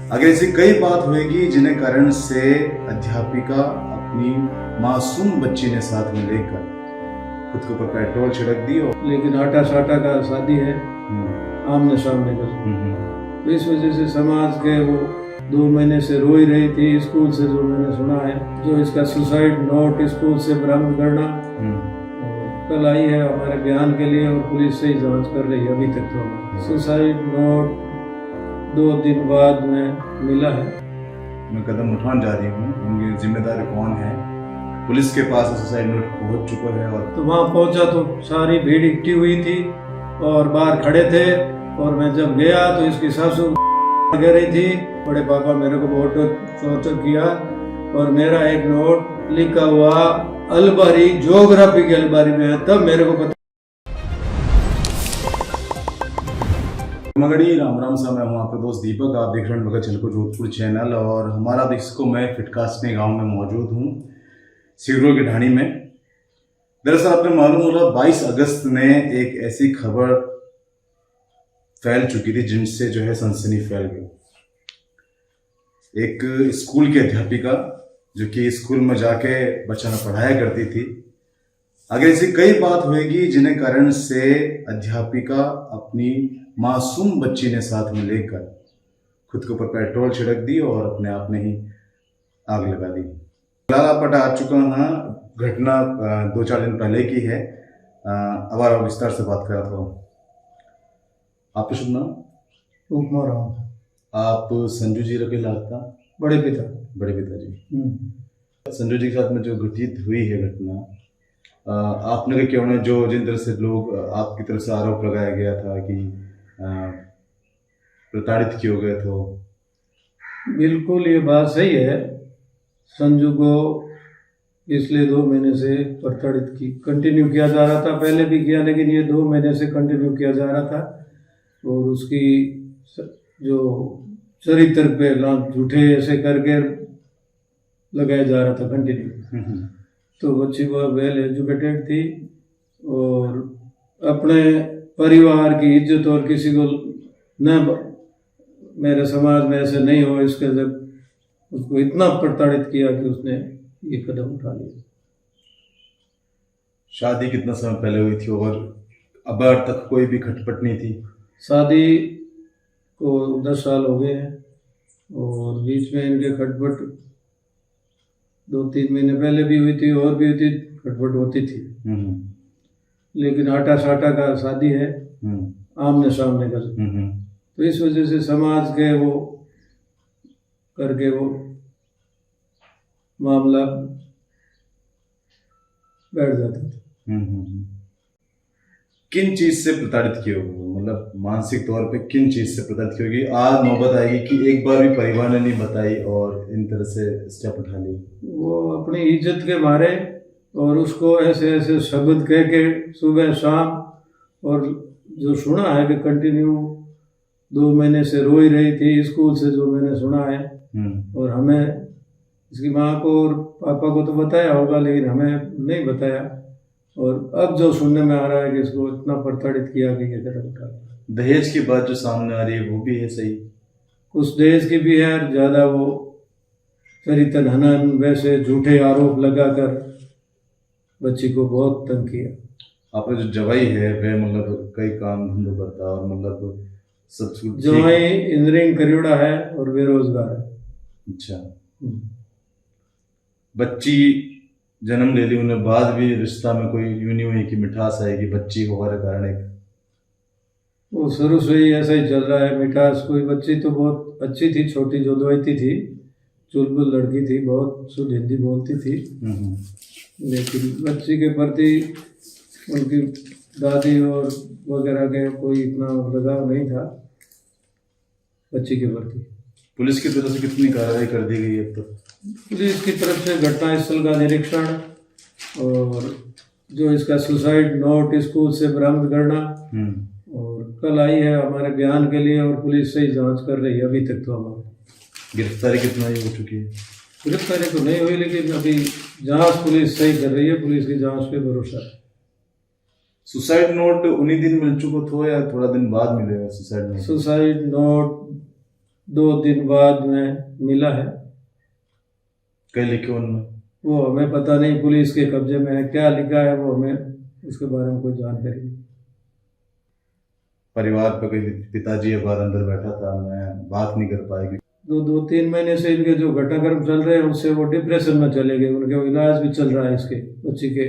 अगर ऐसी कई बात होगी जिन्हें कारण से अध्यापिका अपनी मासूम बच्ची ने साथ में लेकर खुद के ऊपर पेट्रोल छिड़क दी और लेकिन आटा साटा का शादी है आमने सामने का। तो इस वजह से समाज के वो 2 महीने से रो ही रही थी। स्कूल से जो मैंने सुना है, जो इसका सुसाइड नोट स्कूल से बरामद करना कल आई है हमारे बयान के लिए और पुलिस से ही जांच कर रही है। अभी तक तो सुसाइड नोट 2 दिन बाद में मिला है। मैं कदम उठाने जा रही हूँ, उनकी जिम्मेदारी कौन है? पुलिस के पास सुसाइड नोट पहुंच चुका है और तो वहाँ पहुंचा तो सारी भीड़ इकट्ठी हुई थी और बाहर खड़े थे। और मैं जब गया तो इसकी सासू कह रही थी, बड़े पापा मेरे को बहुत टॉर्चर किया और मेरा एक नोट लिखा हुआ अलबारी ज्योग्राफी की अलबारी में है। तब मेरे को पता। मगड़ी राम राम सा, मैं हूँ आपका दोस्त दीपक। आप देख रहे हैं भगत चलको जोधपुर चैनल और हमारा जिसको मैं फिटकासने गांव में मौजूद हूँ, सिगरों की ढाणी में। दरअसल आपने मालूम होगा 22 अगस्त में एक ऐसी खबर फैल चुकी थी जिनसे जो है सनसनी फैल गई। एक स्कूल की अध्यापिका जो कि स्कूल में जाके बच्चा पढ़ाया करती थी, अगर ऐसी कई बात होगी जिन्हें कारण से अध्यापिका अपनी मासूम बच्ची ने साथ में लेकर खुद के ऊपर पेट्रोल छिड़क दी और अपने आप में ही आग लगा दी। लालापटा आ चुका है, घटना 2-4 दिन पहले की है। अब आप विस्तार से बात करा था। आपका शुभ नाम? उपमा राम। आप संजू जी रखे लगता? बड़े पिता जी। संजू जी के साथ में जो घटित हुई है घटना, आपने क्या होना जो जिन तरह से लोग आपकी तरफ से आरोप लगाया गया था कि प्रताड़ित किए गए, तो बिल्कुल ये बात सही है। संजू को पिछले 2 महीने से प्रताड़ित की कंटिन्यू किया जा रहा था। पहले भी किया, लेकिन ये 2 महीने से कंटिन्यू किया जा रहा था। और उसकी जो चरित्र पे झूठे ऐसे करके लगाया जा रहा था कंटिन्यू। तो बच्ची वह वेल एजुकेटेड थी और अपने परिवार की इज्जत और किसी को न, मेरे समाज में ऐसे नहीं हो, इसके जब उसको इतना प्रताड़ित किया कि उसने ये कदम उठा लिया। शादी कितना समय पहले हुई थी और अब तक कोई भी खटपट नहीं थी? शादी को 10 साल हो गए हैं और बीच में इनके खटपट 2-3 महीने पहले भी हुई थी और भी हुई थी, खटपट होती थी। लेकिन आटा साटा का शादी है आमने सामने का। तो इस वजह से समाज के वो करके वो मामला बैठ जाता था। किन चीज से प्रताड़ित किए होगे, मतलब मानसिक तौर पे किन चीज से प्रताड़ित की होगी? आज नौबत आएगी कि एक बार भी परिवार ने नहीं बताई और इन तरह से स्टेप उठा ली? वो अपनी इज्जत के मारे और उसको ऐसे ऐसे शब्द कह के सुबह शाम, और जो सुना है कि कंटिन्यू 2 महीने से रो ही रही थी स्कूल से, जो मैंने सुना है। और हमें इसकी माँ को और पापा को तो बताया होगा, लेकिन हमें नहीं बताया। और अब जो सुनने में आ रहा है कि इसको इतना प्रताड़ित किया कि ये कदम उठा। दहेज की बात जो सामने आ रही है वो भी है सही? कुछ दहेज की भी है, ज़्यादा वो चरित्र हनन वैसे झूठे आरोप लगाकर बच्ची को बहुत तंग किया। आपने जो जवाई है वह मतलब कई काम धंधों करता है और मतलब सब कुछ। जवाई इंजीनियरिंग करीड़ा है और बेरोजगार है। अच्छा। बच्ची जन्म ले ली उन्हें बाद भी रिश्ता में कोई यूं नहीं हुई कि मिठास आएगी बच्ची होने के कारण? एक वो शुरू से ही ऐसा ही चल रहा है मिठास। कोई बच्ची तो बहुत अच्छी थी, छोटी जो दवाई थी, चुलबुल लड़की थी, बहुत शुद्ध हिंदी बोलती थी। लेकिन बच्ची के प्रति उनकी दादी और वगैरह के कोई इतना लगाव नहीं था बच्ची के प्रति। पुलिस की तरफ से कितनी कार्रवाई कर दी गई अब तक? पुलिस की तरफ से घटनास्थल का निरीक्षण और जो इसका सुसाइड नोट स्कूल से बरामद करना और कल आई है हमारे बयान के लिए और पुलिस से ही जांच कर रही है। अभी तक तो हमारी गिरफ्तारी कितना ही हो चुकी है? गिरफ्तारी तो नहीं हुई, लेकिन अभी जांच पुलिस सही कर रही है। पुलिस की जांच पे भरोसा है। सुसाइड नोट उन्हीं दिन मिल चुका था या थोड़ा दिन बाद मिलेगा सुसाइड नोट? सुसाइड नोट 2 दिन बाद में मिला है। कई लिखे उनमें? वो हमें पता नहीं, पुलिस के कब्जे में है, क्या लिखा है वो हमें उसके बारे में कोई जानकारी नहीं। परिवार पे कोई पिताजी एक बार अंदर बैठा था, मैं बात नहीं कर पाएगी। 2-3 महीने से इनके जो घटनाक्रम चल रहे हैं उससे वो डिप्रेशन में चले गए। उनके इलाज भी चल रहा है, इसके बच्ची के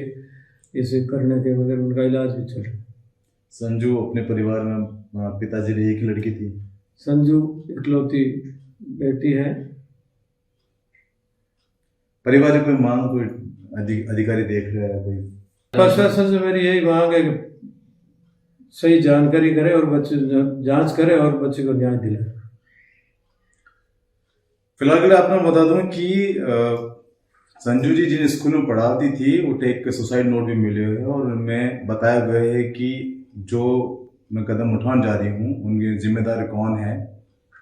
इसे करने के बगैर उनका इलाज भी चल रहा है। संजू अपने परिवार में पिताजी ने एक लड़की थी। संजू इकलौती बेटी है। परिवार की कोई मांग, कोई अधिकारी देख रहा है? कोई प्रशासन से मेरी यही मांग है कि सही जानकारी करे और बच्चे जांच करे और बच्चे को न्याय दिलाए। फिलहाल के लिए आपको बता दूं कि संजू जी जिन स्कूल में पढ़ाती थी वो एक सुसाइड नोट भी मिले हुए हैं और उनमें बताया गया है कि जो मैं कदम उठाने जा रही हूँ उनके जिम्मेदार कौन है।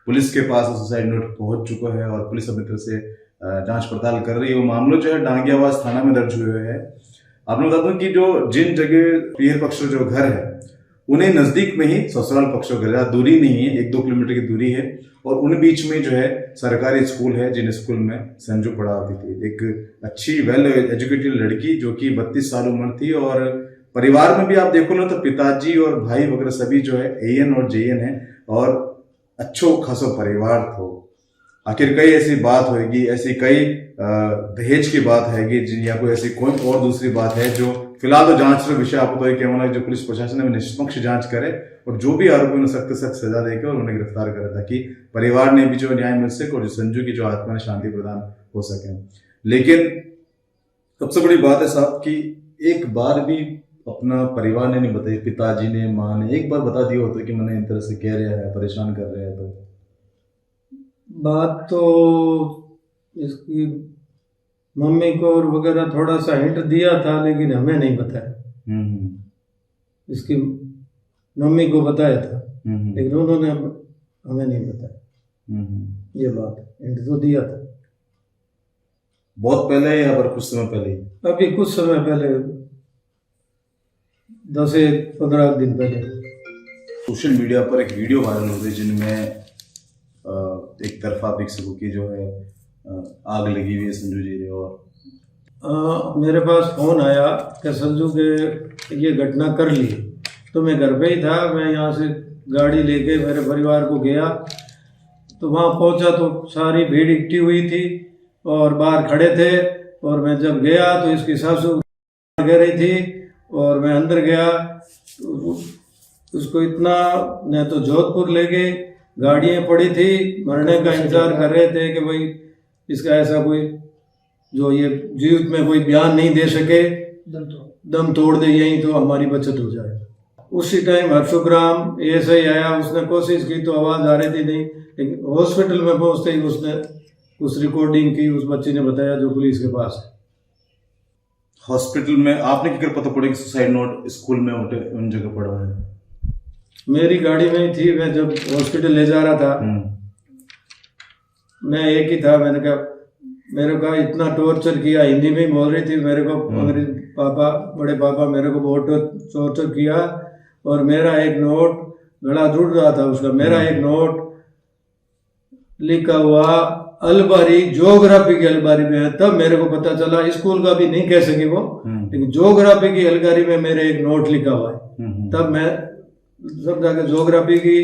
पुलिस के पास सुसाइड नोट पहुंच चुका है और पुलिस अपनी तरफ से जांच पड़ताल कर रही है। वो मामला जो है डांगियावास थाना में दर्ज हुए हैं। आपने बता दूं कि जो जिन जगह पीर पक्ष जो घर है उन्हें नजदीक में ही ससुराल पक्ष घर, दूरी नहीं है, 1-2 किलोमीटर की दूरी है और उन बीच में जो है सरकारी स्कूल है जिन स्कूल में संजू पढ़ाती थी। एक अच्छी वेल एजुकेटेड लड़की जो कि 32 साल उम्र थी और परिवार में भी आप देखो ना तो पिताजी और भाई वगैरह सभी जो है AN और JN है और अच्छो खासो परिवार थो। आखिर कई ऐसी बात होगी, ऐसी कई दहेज की बात है जिन या कोई ऐसी कोई और दूसरी बात है जो फिलहाल तो जांच का विषय आपको तो कहना है जो पुलिस प्रशासन है निष्पक्ष जांच करे और जो भी आरोपी उन्हें सख्त सख्त सजा देकर और उन्हें गिरफ्तार करे ताकि परिवार ने भी जो न्याय मिल सके और जो संजू की जो आत्मा में शांति प्रदान हो सके। लेकिन सबसे बड़ी बात है साहब कि एक बार भी अपना परिवार ने नहीं बताया, पिताजी ने, माँ ने एक बार बता दिया होता कि मैंने इन तरह से कह रहा है, परेशान कर रहे हैं। तो बात तो इसकी मम्मी को और वगैरह थोड़ा सा हिंट दिया था लेकिन हमें नहीं बताया। इसकी मम्मी को बताया था लेकिन उन्होंने हमें नहीं बताया। ये बात हिंट तो दिया था बहुत पहले या पर कुछ समय पहले? अभी कुछ समय पहले, 10 से 15 दिन पहले। सोशल मीडिया पर एक वीडियो वायरल हो रही जिनमें एक तरफा देख सको कि जो है आग लगी हुई है संजू जी ने और मेरे पास फोन आया कि संजू के ये घटना कर ली। तो मैं घर पे ही था, मैं यहाँ से गाड़ी लेके मेरे परिवार को गया तो वहाँ पहुँचा तो सारी भीड़ इकट्ठी हुई थी और बाहर खड़े थे और मैं जब गया तो इसकी सासू कह रही थी और मैं अंदर गया तो उसको इतना न तो जोधपुर ले गए, गाड़ियाँ पड़ी थी, मरने का इंतजार कर रहे थे कि भाई इसका ऐसा कोई जो ये जीवित में कोई बयान नहीं दे सके, दम तोड़ दे यहीं तो हमारी बचत हो जाए। उसी टाइम हर्षुग्राम ASI आया, उसने कोशिश की तो आवाज़ आ रही थी नहीं, लेकिन हॉस्पिटल में पहुंचते ही उसने उस रिकॉर्डिंग की, उस बच्चे ने बताया जो पुलिस के पास है। हॉस्पिटल में आपने क्या पता पड़ा कि सुसाइड नोट स्कूल में उन जगह पड़ा है? मेरी गाड़ी में ही थी, मैं जब हॉस्पिटल ले जा रहा था मैं एक ही था। मैंने कहा मेरे को इतना टॉर्चर किया, हिंदी में ही बोल रही थी मेरे को, अंग्रेज पापा, बड़े पापा मेरे को बहुत टॉर्चर किया और मेरा एक नोट गला जुड़ रहा था उसका, मेरा एक नोट लिखा हुआ अलबारी, ज्योग्राफी की अलबारी में है। तब मेरे को पता चला, स्कूल का भी नहीं कह सके वो, लेकिन ज्योग्राफी की अलबारी में मेरे एक नोट लिखा हुआ है। तब मैं समझा कि ज्योग्राफी की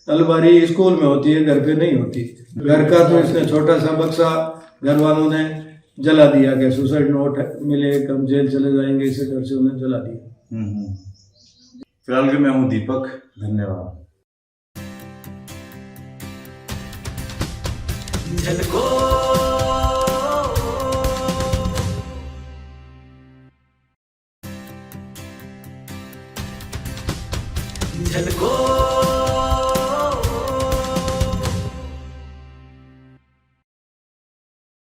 अलमारी स्कूल में होती है, घर पे नहीं होती। घर का तो इसने छोटा सा बक्सा घर वालों ने जला दिया कि सुसाइड नोट मिले, हम जेल चले जाएंगे, इसे घर से उन्हें जला दिया। फिलहाल के मैं हूँ दीपक, धन्यवाद। झलको